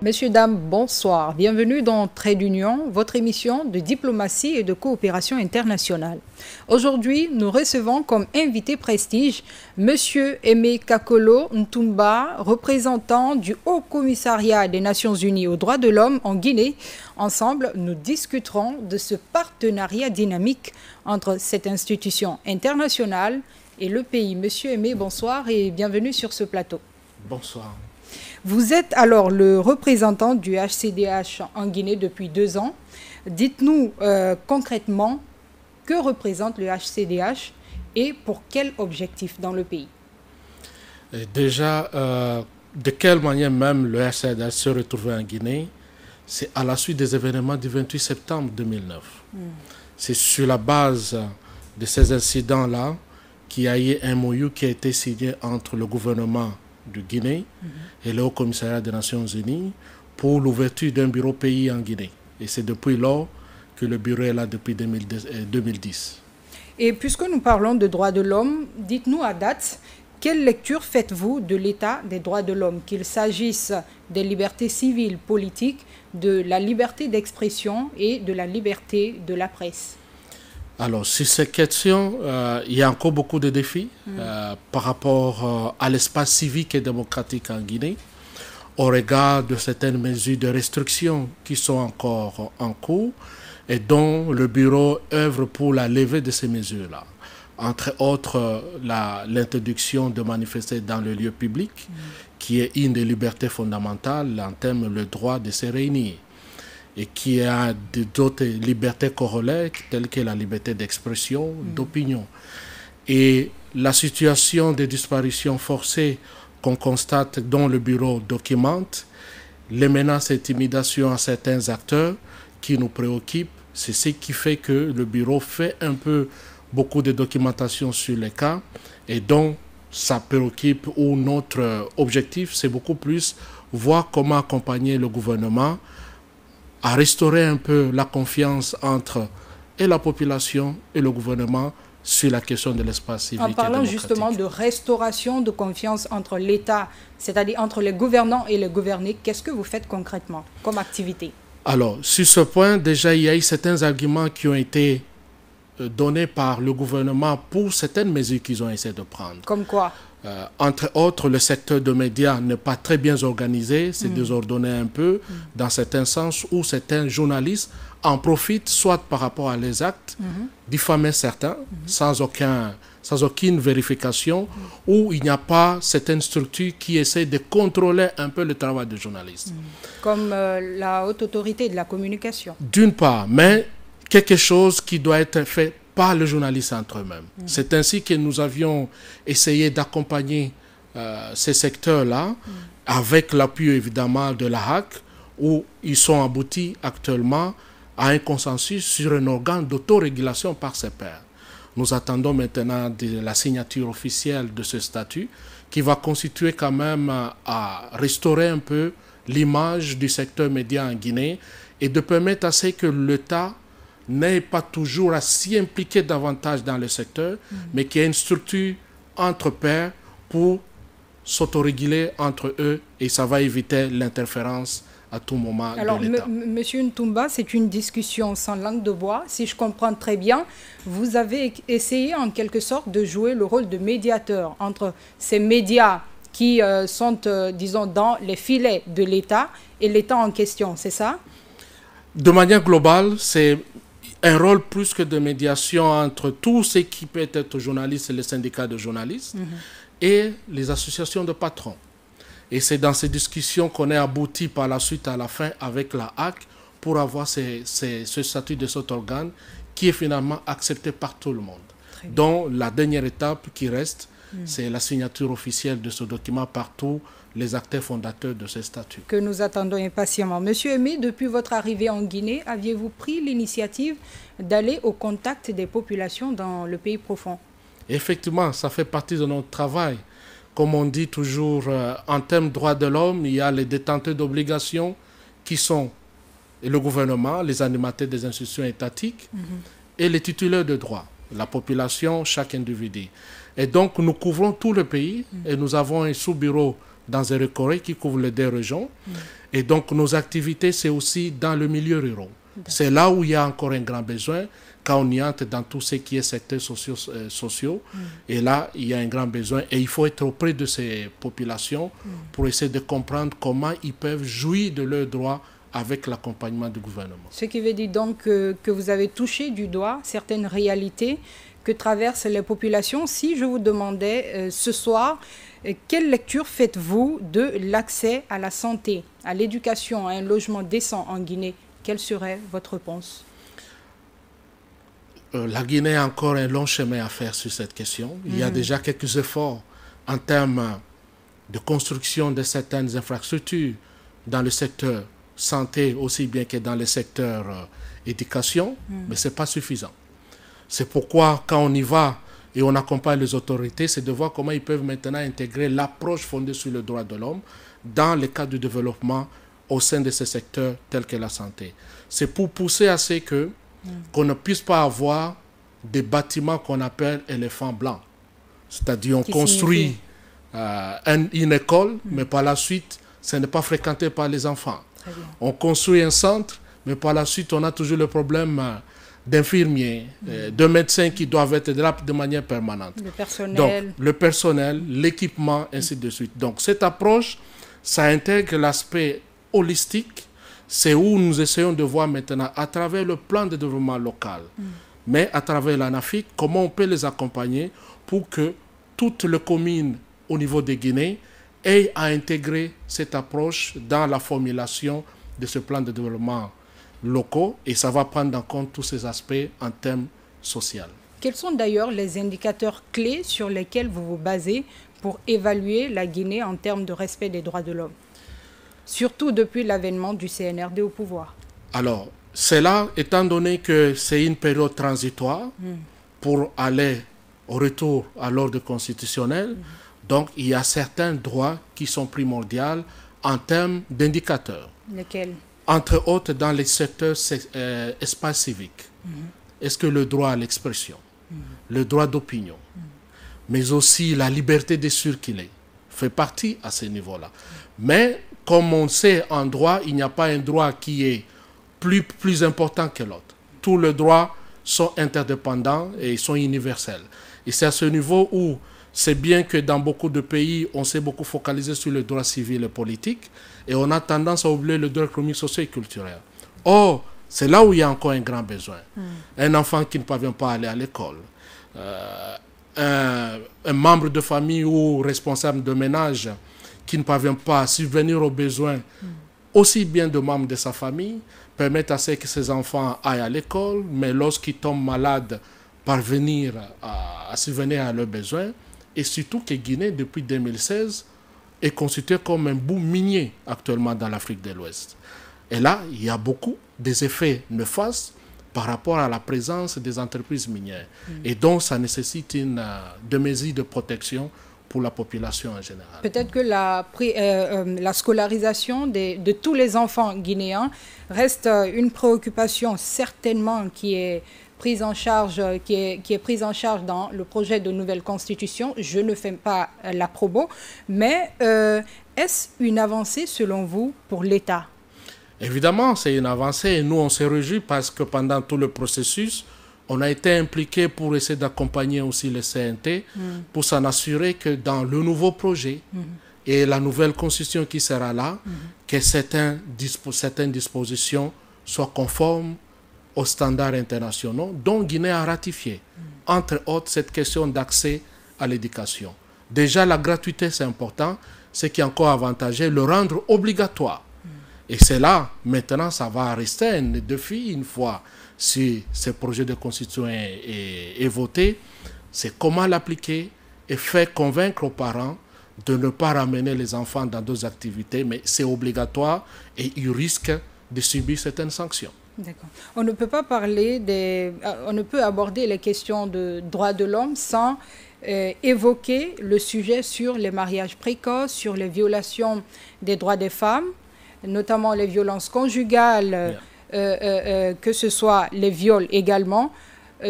Messieurs, dames, bonsoir. Bienvenue dans Trait d'Union, votre émission de diplomatie et de coopération internationale. Aujourd'hui, nous recevons comme invité prestige Monsieur Aimé Kakolo Ntoumba, représentant du Haut Commissariat des Nations Unies aux droits de l'homme en Guinée. Ensemble, nous discuterons de ce partenariat dynamique entre cette institution internationale et le pays. Monsieur Aimé, bonsoir et bienvenue sur ce plateau. Bonsoir. Vous êtes alors le représentant du HCDH en Guinée depuis 2 ans. Dites-nous concrètement que représente le HCDH et pour quel objectif dans le pays? Et déjà, de quelle manière même le HCDH se retrouvait en Guinée? C'est à la suite des événements du 28 septembre 2009. C'est sur la base de ces incidents-là qu'il y a eu un MOU qui a été signé entre le gouvernement de Guinée et le Haut Commissariat des Nations Unies pour l'ouverture d'un bureau pays en Guinée. Et c'est depuis lors que le bureau est là depuis 2010. Et puisque nous parlons de droits de l'homme, dites-nous à date, quelle lecture faites-vous de l'état des droits de l'homme, qu'il s'agisse des libertés civiles, politiques, de la liberté d'expression et de la liberté de la presse? Alors, sur ces questions, il y a encore beaucoup de défis par rapport à l'espace civique et démocratique en Guinée, au regard de certaines mesures de restriction qui sont encore en cours et dont le bureau œuvre pour la levée de ces mesures-là. Entre autres, l'introduction de manifester dans le lieu public, qui est une des libertés fondamentales en termes le droit de se réunir, et qui a d'autres libertés corollaires telles que la liberté d'expression, d'opinion. Et la situation de disparition forcée qu'on constate dont le bureau documente, les menaces et intimidations à certains acteurs qui nous préoccupent, c'est ce qui fait que le bureau fait un peu beaucoup de documentation sur les cas et donc ça préoccupe ou notre objectif c'est beaucoup plus voir comment accompagner le gouvernement à restaurer un peu la confiance entre et la population et le gouvernement sur la question de l'espace civique et démocratique. En parlant justement de restauration de confiance entre l'État, c'est-à-dire entre les gouvernants et les gouvernés, qu'est-ce que vous faites concrètement comme activité? Alors, sur ce point, déjà, il y a eu certains arguments qui ont été donnés par le gouvernement pour certaines mesures qu'ils ont essayé de prendre. Comme quoi? Entre autres, le secteur de médias n'est pas très bien organisé, c'est désordonné un peu, dans certains sens où certains journalistes en profitent, soit par rapport à les actes, diffamer certains, sans aucune vérification, où il n'y a pas certaines structures qui essaient de contrôler un peu le travail des journalistes. Comme la haute autorité de la communication. D'une part, mais quelque chose qui doit être fait par les journalistes entre eux-mêmes. C'est ainsi que nous avions essayé d'accompagner ces secteurs-là avec l'appui évidemment de la HAC où ils sont aboutis actuellement à un consensus sur un organe d'autorégulation par ses pairs. Nous attendons maintenant de la signature officielle de ce statut qui va constituer quand même à restaurer un peu l'image du secteur média en Guinée et de permettre à ce que l'État n'est pas toujours à s'y impliquer davantage dans le secteur, mais qu'il y ait une structure entre pairs pour s'autoréguler entre eux et ça va éviter l'interférence à tout moment de l'État. Monsieur Ntoumba, c'est une discussion sans langue de bois. Si je comprends très bien, vous avez essayé en quelque sorte de jouer le rôle de médiateur entre ces médias qui sont, disons, dans les filets de l'État et l'État en question, c'est ça? De manière globale, c'est un rôle plus que de médiation entre tous ceux qui peuvent être journalistes et les syndicats de journalistes et les associations de patrons. Et c'est dans ces discussions qu'on est abouti par la suite à la fin avec la HAC pour avoir ce statut de cet organe qui est finalement accepté par tout le monde. Donc la dernière étape qui reste, c'est la signature officielle de ce document par tous les acteurs fondateurs de ce statut. Que nous attendons impatiemment. Monsieur Aimé, depuis votre arrivée en Guinée, aviez-vous pris l'initiative d'aller au contact des populations dans le pays profond? Effectivement, ça fait partie de notre travail. Comme on dit toujours, en termes de droits de l'homme, il y a les détenteurs d'obligations qui sont le gouvernement, les animateurs des institutions étatiques et les titulaires de droits, la population, chaque individu. Et donc, nous couvrons tout le pays et nous avons un sous-bureau dans un récoré qui couvre les 2 régions. Et donc, nos activités, c'est aussi dans le milieu rural. C'est là où il y a encore un grand besoin, quand on y entre dans tout ce qui est secteurs sociaux. Et là, il y a un grand besoin. Et il faut être auprès de ces populations pour essayer de comprendre comment ils peuvent jouir de leurs droits avec l'accompagnement du gouvernement. Ce qui veut dire donc que vous avez touché du doigt certaines réalités que traversent les populations. Si je vous demandais ce soir, quelle lecture faites-vous de l'accès à la santé, à l'éducation, à un logement décent en Guinée? Quelle serait votre réponse? La Guinée a encore un long chemin à faire sur cette question. Il y a déjà quelques efforts en termes de construction de certaines infrastructures dans le secteur santé aussi bien que dans le secteur éducation, mais ce n'est pas suffisant. C'est pourquoi quand on y va et on accompagne les autorités, c'est de voir comment ils peuvent maintenant intégrer l'approche fondée sur le droit de l'homme dans le cadre du développement au sein de ces secteurs tels que la santé. C'est pour pousser à ce que qu'on ne puisse pas avoir des bâtiments qu'on appelle éléphants blancs. C'est-à-dire on construit une école, mais par la suite, ce n'est pas fréquenté par les enfants. On construit un centre, mais par la suite, on a toujours le problème d'infirmiers, de médecins qui doivent être là de manière permanente. Le personnel. Donc, le personnel, l'équipement, ainsi de suite. Donc, cette approche, ça intègre l'aspect holistique. C'est où nous essayons de voir maintenant, à travers le plan de développement local, mais à travers l'ANAFIC, comment on peut les accompagner pour que toutes les communes au niveau de Guinée aient à intégrer cette approche dans la formulation de ce plan de développement locaux, et ça va prendre en compte tous ces aspects en termes sociaux. Quels sont d'ailleurs les indicateurs clés sur lesquels vous vous basez pour évaluer la Guinée en termes de respect des droits de l'homme, surtout depuis l'avènement du CNRD au pouvoir? Alors, c'est là, étant donné que c'est une période transitoire pour aller au retour à l'ordre constitutionnel, donc il y a certains droits qui sont primordiaux en termes d'indicateurs. Lesquels? Entre autres dans les secteurs espace civique. Est-ce que le droit à l'expression, le droit d'opinion, mais aussi la liberté de circuler fait partie à ce niveau-là. Mais comme on sait en droit, il n'y a pas un droit qui est plus important que l'autre. Tous les droits sont interdépendants et sont universels. Et c'est à ce niveau où c'est bien que dans beaucoup de pays, on s'est beaucoup focalisé sur le droit civil et politique et on a tendance à oublier le droit économique, social et culturel. Or, c'est là où il y a encore un grand besoin. Un enfant qui ne parvient pas à aller à l'école, un membre de famille ou responsable de ménage qui ne parvient pas à subvenir aux besoins aussi bien de membres de sa famille, permettre à ce que ses enfants aillent à l'école, mais lorsqu'ils tombent malades, parvenir à subvenir à leurs besoins. Et surtout que Guinée, depuis 2016, est considérée comme un bout minier actuellement dans l'Afrique de l'Ouest. Et là, il y a beaucoup des effets néfastes par rapport à la présence des entreprises minières. Et donc, ça nécessite des mesures de protection pour la population en général. Peut-être que la scolarisation de tous les enfants guinéens reste une préoccupation certainement qui est prise en charge, qui est prise en charge dans le projet de nouvelle constitution. Je ne fais pas la promo, mais est-ce une avancée selon vous pour l'État? Évidemment, c'est une avancée et nous on s'est réjouis parce que pendant tout le processus, on a été impliqué pour essayer d'accompagner aussi le CNT pour s'en assurer que dans le nouveau projet et la nouvelle constitution qui sera là, que certaines dispositions soient conformes aux standards internationaux dont Guinée a ratifié. Entre autres, cette question d'accès à l'éducation. Déjà, la gratuité, c'est important. Ce qui est encore avantageux, le rendre obligatoire. Et c'est là, maintenant, ça va rester un défi une fois si ce projet de constitution est voté. C'est comment l'appliquer et faire convaincre aux parents de ne pas ramener les enfants dans d'autres activités, mais c'est obligatoire et ils risquent de subir certaines sanctions. D'accord. On ne peut pas on ne peut aborder les questions de droits de l'homme sans évoquer le sujet sur les mariages précoces, sur les violations des droits des femmes, notamment les violences conjugales, que ce soit les viols également.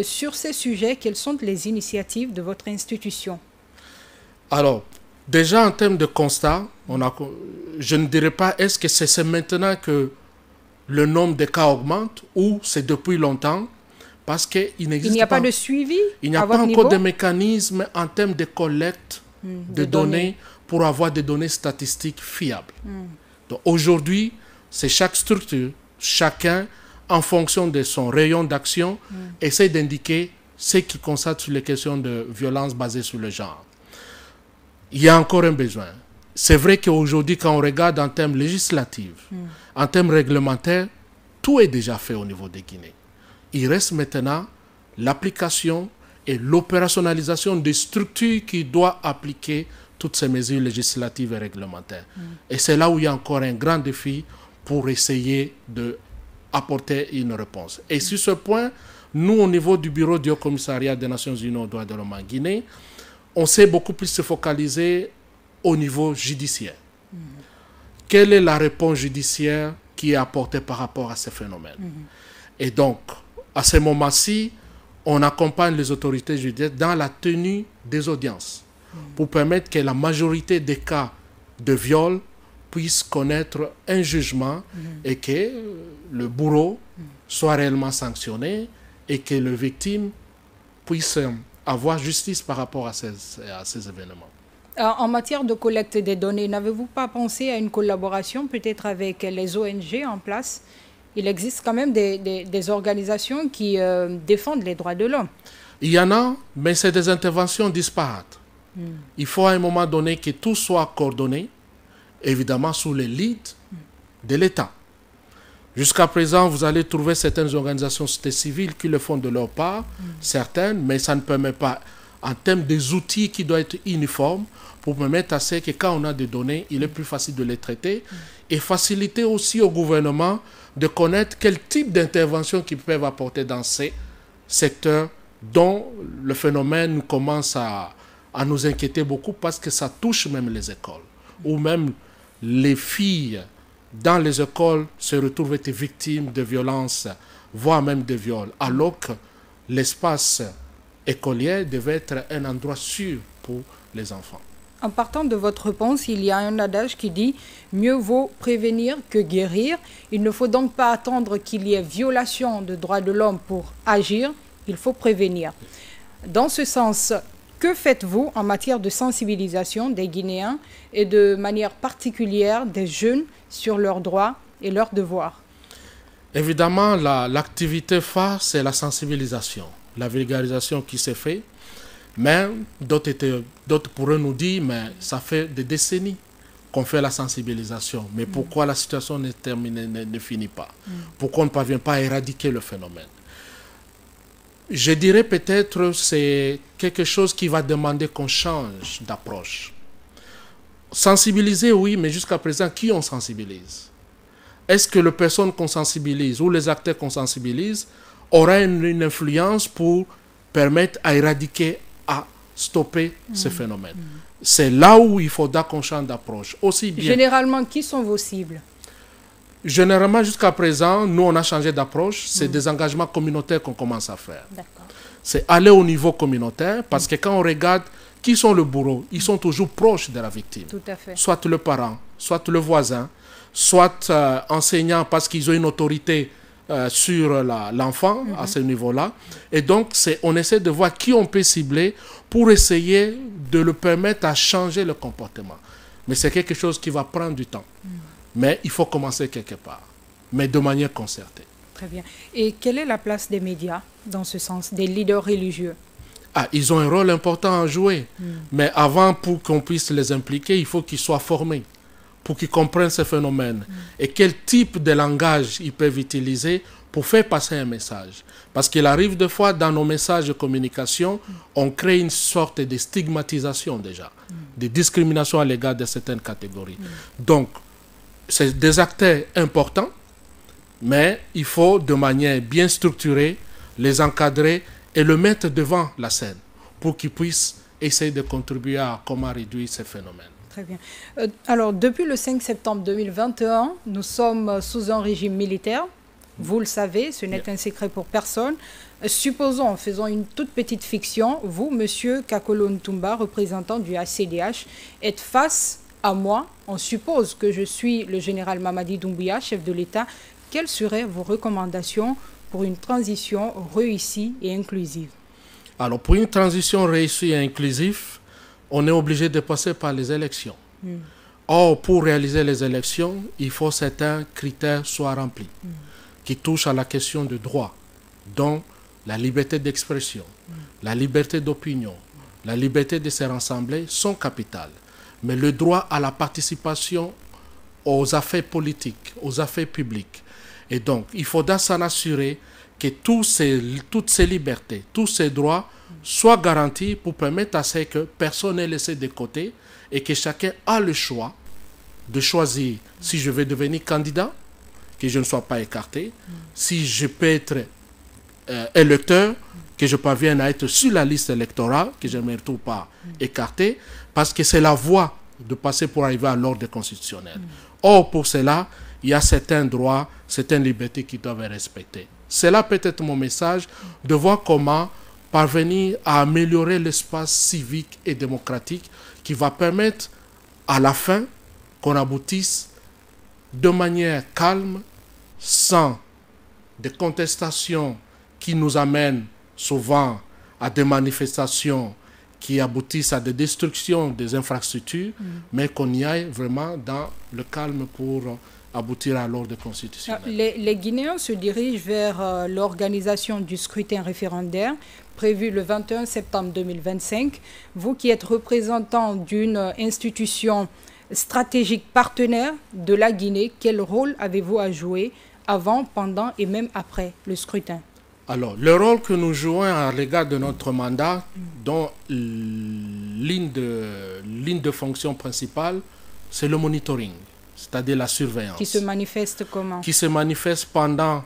Sur ces sujets, quelles sont les initiatives de votre institution? Alors, Déjà, en termes de constat, je ne dirais pas est-ce que c'est maintenant que le nombre de cas augmente ou c'est depuis longtemps, parce qu'il n'existe pas... Il n'y a pas de suivi. Il n'y a pas encore de mécanisme en termes de collecte de données pour avoir des données statistiques fiables. Donc aujourd'hui, c'est chaque structure, chacun, en fonction de son rayon d'action, essaie d'indiquer ce qu'il constate sur les questions de violence basées sur le genre. Il y a encore un besoin. C'est vrai qu'aujourd'hui, quand on regarde en termes législatifs, en termes réglementaires, tout est déjà fait au niveau de Guinée. Il reste maintenant l'application et l'opérationnalisation des structures qui doivent appliquer toutes ces mesures législatives et réglementaires. Et c'est là où il y a encore un grand défi pour essayer d'apporter une réponse. Et sur ce point, nous, au niveau du Bureau du Haut-Commissariat des Nations Unies aux droits de l'homme en Guinée, on s'est beaucoup plus se focaliser au niveau judiciaire. Quelle est la réponse judiciaire qui est apportée par rapport à ces phénomènes? Et donc, à ce moment-ci, on accompagne les autorités judiciaires dans la tenue des audiences pour permettre que la majorité des cas de viol puissent connaître un jugement et que le bourreau soit réellement sanctionné et que le victime puisse avoir justice par rapport à ces événements. En matière de collecte des données, n'avez-vous pas pensé à une collaboration peut-être avec les ONG en place? Il existe quand même des organisations qui défendent les droits de l'homme. Il y en a, mais c'est des interventions disparates. Il faut à un moment donné que tout soit coordonné, évidemment sous les leads de l'État. Jusqu'à présent, vous allez trouver certaines organisations civiles qui le font de leur part, certaines, mais ça ne permet pas, en termes des outils qui doivent être uniformes, pour permettre à ce que quand on a des données, il est plus facile de les traiter et faciliter aussi au gouvernement de connaître quel type d'intervention qu'ils peuvent apporter dans ces secteurs dont le phénomène commence à nous inquiéter beaucoup parce que ça touche même les écoles, ou même les filles dans les écoles se retrouvent être victimes de violences, voire même de viols, alors que l'espace écolier devait être un endroit sûr pour les enfants. En partant de votre réponse, il y a un adage qui dit « Mieux vaut prévenir que guérir ». Il ne faut donc pas attendre qu'il y ait violation de droits de l'homme pour agir, il faut prévenir. Dans ce sens, que faites-vous en matière de sensibilisation des Guinéens et de manière particulière des jeunes sur leurs droits et leurs devoirs? Évidemment, l'activité phare, c'est la sensibilisation, la vulgarisation qui s'est faite. Mais d'autres pourraient nous dire, mais ça fait des décennies qu'on fait la sensibilisation. Mais pourquoi la situation ne finit pas? Pourquoi on ne parvient pas à éradiquer le phénomène? Je dirais peut-être que c'est quelque chose qui va demander qu'on change d'approche. Sensibiliser, oui, mais jusqu'à présent, qui on sensibilise? Est-ce que les personnes qu'on sensibilise ou les acteurs qu'on sensibilise auraient une influence pour permettre à éradiquer, à stopper ce phénomène? C'est là où il faudra qu'on change d'approche. Aussi bien. Généralement, qui sont vos cibles? Généralement, jusqu'à présent, nous, on a changé d'approche. C'est des engagements communautaires qu'on commence à faire. C'est aller au niveau communautaire, parce que quand on regarde qui sont les bourreaux, ils sont toujours proches de la victime. Tout à fait. Soit le parent, soit le voisin, soit enseignant parce qu'ils ont une autorité sur l'enfant à ce niveau-là. Et donc, on essaie de voir qui on peut cibler pour essayer de le permettre à changer le comportement. Mais c'est quelque chose qui va prendre du temps. Mais il faut commencer quelque part, mais de manière concertée. Très bien. Et quelle est la place des médias dans ce sens, des leaders religieux? Ils ont un rôle important à jouer. Mais avant, pour qu'on puisse les impliquer, il faut qu'ils soient formés, pour qu'ils comprennent ce phénomène et quel type de langage ils peuvent utiliser pour faire passer un message. Parce qu'il arrive des fois, dans nos messages de communication, on crée une sorte de stigmatisation déjà, de discrimination à l'égard de certaines catégories. Donc, c'est des acteurs importants, mais il faut de manière bien structurée les encadrer et le mettre devant la scène pour qu'ils puissent essayer de contribuer à comment réduire ces phénomènes. Très bien. Alors, depuis le 5 septembre 2021, nous sommes sous un régime militaire Vous le savez, ce n'est un secret pour personne. Supposons, faisons une toute petite fiction, vous, Monsieur Kakolo Ntumba, représentant du ACDH, êtes face à moi. On suppose que je suis le général Mamadi Doumbouya, chef de l'État. Quelles seraient vos recommandations pour une transition réussie et inclusive? Alors, pour une transition réussie et inclusive, on est obligé de passer par les élections. Or, pour réaliser les élections, il faut que certains critères soient remplis, qui touchent à la question de droit, dont la liberté d'expression, la liberté d'opinion, la liberté de se rassembler sont capitales. Mais le droit à la participation aux affaires politiques, aux affaires publiques. Et donc, il faudra s'en assurer que toutes ces libertés, tous ces droits soient garantis pour permettre à ce que personne n'est laissé de côté et que chacun a le choix de choisir si je vais devenir candidat, que je ne sois pas écarté, si je peux être électeur, que je parvienne à être sur la liste électorale, que je ne me retrouve pas écarté, parce que c'est la voie de passer pour arriver à l'ordre constitutionnel. Or, pour cela, il y a certains droits, certaines libertés qui doivent être respectées. C'est là peut-être mon message, de voir comment parvenir à améliorer l'espace civique et démocratique qui va permettre à la fin qu'on aboutisse de manière calme, sans des contestations qui nous amènent souvent à des manifestations qui aboutissent à des destructions des infrastructures, mais qu'on y aille vraiment dans le calme pour aboutir à l'ordre constitutionnel. Les Guinéens se dirigent vers l'organisation du scrutin référendaire prévu le 21 septembre 2025. Vous qui êtes représentant d'une institution stratégique partenaire de la Guinée, quel rôle avez-vous à jouer avant, pendant et même après le scrutin? Alors, le rôle que nous jouons à l'égard de notre mandat, dont ligne de fonction principale, c'est le monitoring, c'est-à-dire la surveillance. Qui se manifeste comment? Qui se manifeste pendant,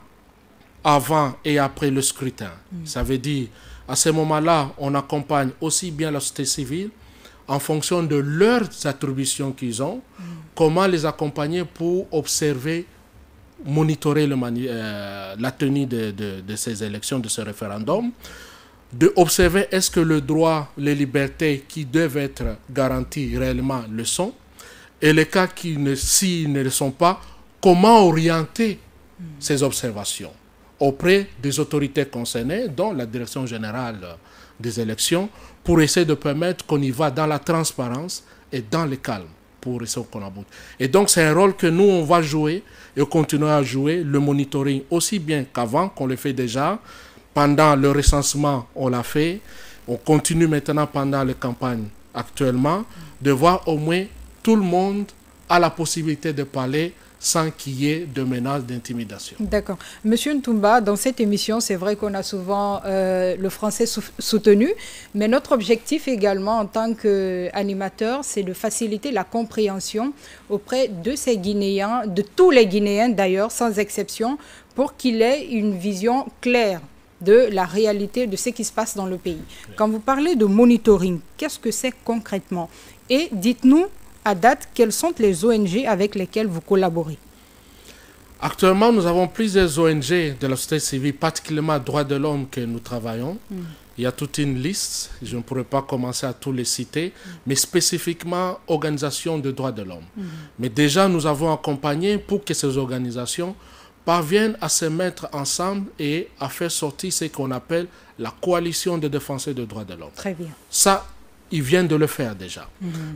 avant et après le scrutin. Ça veut dire, à ce moment-là, on accompagne aussi bien la société civile en fonction de leurs attributions qu'ils ont, comment les accompagner pour observer, monitorer la tenue de ces élections, de ce référendum, de observer est-ce que le droit, les libertés qui doivent être garanties réellement le sont, et les cas qui s'ils ne le sont pas, comment orienter ces observations auprès des autorités concernées, dont la Direction générale des élections, pour essayer de permettre qu'on y va dans la transparence et dans le calme, pour essayer qu'on aboutit. Et donc, c'est un rôle que nous, on va jouer et continuer à jouer, le monitoring aussi bien qu'avant, qu'on le fait déjà. Pendant le recensement, on l'a fait. On continue maintenant pendant les campagnes actuellement, de voir au moins tout le monde a la possibilité de parler sans qu'il y ait de menaces d'intimidation. D'accord. Monsieur Ntumba, dans cette émission, c'est vrai qu'on a souvent le français soutenu, mais notre objectif également en tant qu'animateur, c'est de faciliter la compréhension auprès de ces Guinéens, de tous les Guinéens d'ailleurs, sans exception, pour qu'il ait une vision claire de la réalité de ce qui se passe dans le pays. Quand vous parlez de monitoring, qu'est-ce que c'est concrètement? Et dites-nous, à date, quelles sont les ONG avec lesquelles vous collaborez? Actuellement, nous avons plusieurs ONG de la société civile, particulièrement droits de l'homme, que nous travaillons. Il y a toute une liste, je ne pourrais pas commencer à tous les citer, mais spécifiquement organisations de droits de l'homme. Mais déjà, nous avons accompagné pour que ces organisations parviennent à se mettre ensemble et à faire sortir ce qu'on appelle la coalition de défenseurs des droits de l'homme. Très bien. Ça, ils viennent de le faire déjà.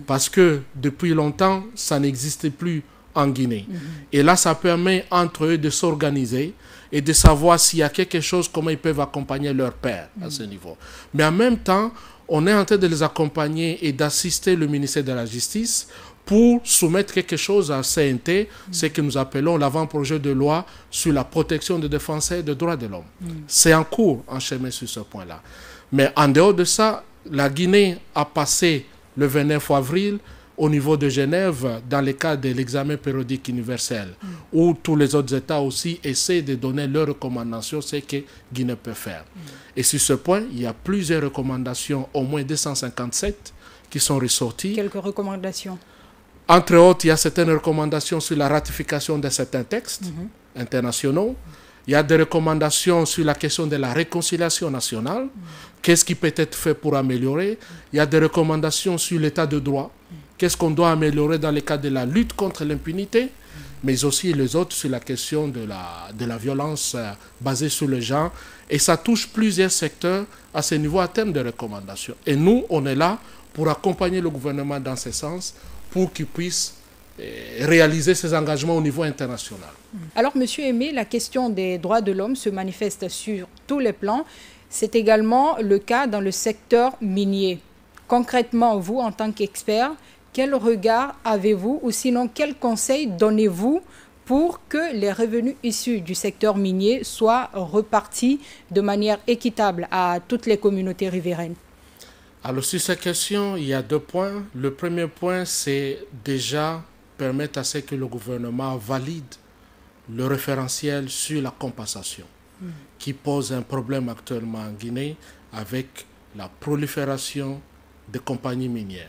Parce que depuis longtemps, ça n'existait plus en Guinée. Et là, ça permet entre eux de s'organiser et de savoir s'il y a quelque chose, comment ils peuvent accompagner leur père à ce niveau. Mais en même temps, on est en train de les accompagner et d'assister le ministère de la Justice pour soumettre quelque chose à CNT, ce que nous appelons l'avant-projet de loi sur la protection des défenseurs des droits de l'homme. C'est en cours, en chemin sur ce point-là. Mais en dehors de ça, la Guinée a passé le 29 avril au niveau de Genève dans le cadre de l'examen périodique universel, où tous les autres États aussi essaient de donner leurs recommandations, ce que Guinée peut faire. Et sur ce point, il y a plusieurs recommandations, au moins 257, qui sont ressorties. Quelques recommandations? Entre autres, il y a certaines recommandations sur la ratification de certains textes internationaux. Il y a des recommandations sur la question de la réconciliation nationale. Qu'est-ce qui peut être fait pour améliorer? Il y a des recommandations sur l'état de droit. Qu'est-ce qu'on doit améliorer dans le cadre de la lutte contre l'impunité? Mais aussi les autres sur la question de la violence basée sur le genre. Et ça touche plusieurs secteurs à ce niveau à terme de recommandations. Et nous, on est là pour accompagner le gouvernement dans ce sens, pour qu'il puisse réaliser ses engagements au niveau international. Alors, Monsieur Aimé, la question des droits de l'homme se manifeste sur tous les plans. C'est également le cas dans le secteur minier. Concrètement, vous, en tant qu'expert, quel regard avez-vous ou sinon quel conseil donnez-vous pour que les revenus issus du secteur minier soient repartis de manière équitable à toutes les communautés riveraines? Alors, sur cette question, il y a 2 points. Le premier point, c'est déjà permettre à ce que le gouvernement valide le référentiel sur la compensation, qui pose un problème actuellement en Guinée avec la prolifération des compagnies minières,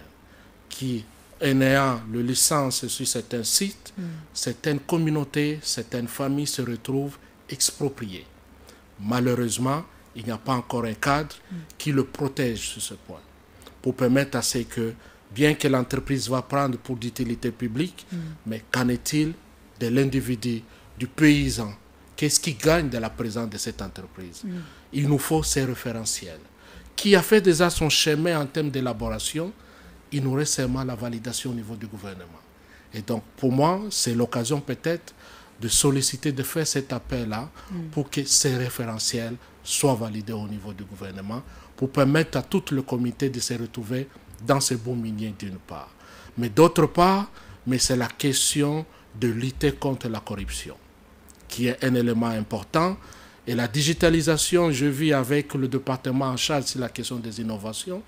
qui, en ayant le licence sur certains sites, certaines communautés, certaines familles se retrouvent expropriées. Malheureusement, il n'y a pas encore un cadre qui le protège sur ce point, pour permettre à ce que, bien que l'entreprise va prendre pour d'utilité publique, mais qu'en est-il de l'individu, du paysan? Qu'est-ce qui gagne de la présence de cette entreprise? Il nous faut ces référentiels. Qui a fait déjà son chemin en termes d'élaboration? Il nous reste seulement la validation au niveau du gouvernement. Et donc, pour moi, c'est l'occasion peut-être de solliciter, de faire cet appel-là pour que ces référentiels soient validés au niveau du gouvernement, pour permettre à tout le comité de se retrouver dans ces bons miniers d'une part. Mais d'autre part, c'est la question de lutter contre la corruption, qui est un élément important. Et la digitalisation, je vis avec le département en charge sur la question des innovations.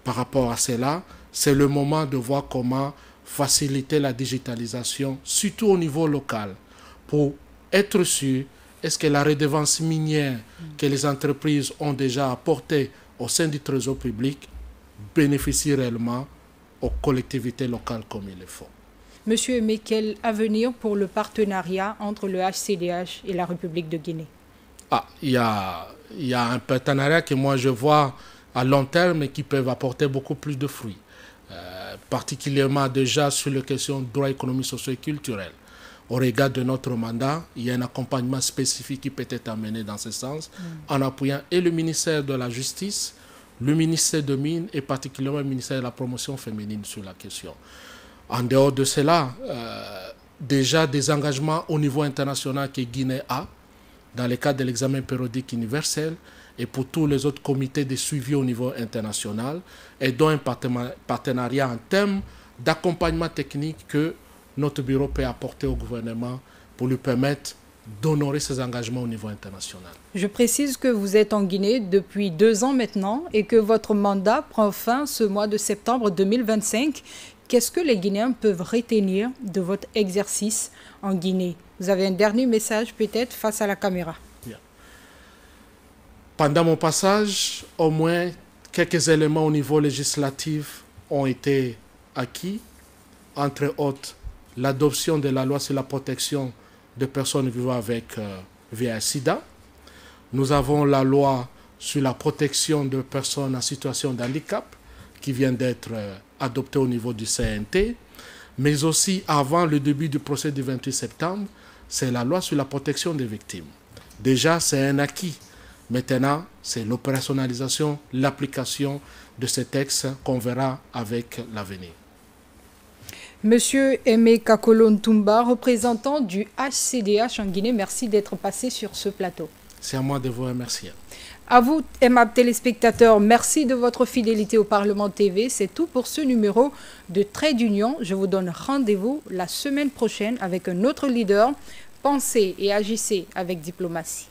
Par rapport à cela, c'est le moment de voir comment faciliter la digitalisation, surtout au niveau local, pour être sûr, est-ce que la redevance minière que les entreprises ont déjà apportée au sein du trésor public bénéficie réellement aux collectivités locales comme il le faut. Monsieur Aimé, quel avenir pour le partenariat entre le HCDH et la République de Guinée? Il y a un partenariat que moi je vois à long terme et qui peuvent apporter beaucoup plus de fruits, particulièrement déjà sur les questions de droit économique, socio et culturel. Au regard de notre mandat, il y a un accompagnement spécifique qui peut être amené dans ce sens, en appuyant et le ministère de la Justice, le ministère de Mines et particulièrement le ministère de la Promotion féminine sur la question. En dehors de cela, déjà des engagements au niveau international que Guinée a, dans le cadre de l'examen périodique universel, et pour tous les autres comités de suivi au niveau international, et dont un partenariat en termes d'accompagnement technique que notre bureau peut apporter au gouvernement pour lui permettre d'honorer ses engagements au niveau international. Je précise que vous êtes en Guinée depuis 2 ans maintenant et que votre mandat prend fin ce mois de septembre 2025. Qu'est-ce que les Guinéens peuvent retenir de votre exercice en Guinée? Vous avez un dernier message peut-être face à la caméra. Bien. Pendant mon passage, au moins quelques éléments au niveau législatif ont été acquis, entre autres l'adoption de la loi sur la protection des personnes vivant avec VIH-Sida. Nous avons la loi sur la protection de personnes en situation de handicap qui vient d'être adoptée au niveau du CNT. Mais aussi, avant le début du procès du 28 septembre, c'est la loi sur la protection des victimes. Déjà, c'est un acquis. Maintenant, c'est l'opérationnalisation, l'application de ces textes qu'on verra avec l'avenir. Monsieur Aimé Kakolo Ntoumba, représentant du HCDH en Guinée, merci d'être passé sur ce plateau. C'est à moi de vous remercier. À vous, aimables téléspectateurs, merci de votre fidélité au Parlement TV. C'est tout pour ce numéro de Trait d'Union. Je vous donne rendez-vous la semaine prochaine avec un autre leader. Pensez et agissez avec diplomatie.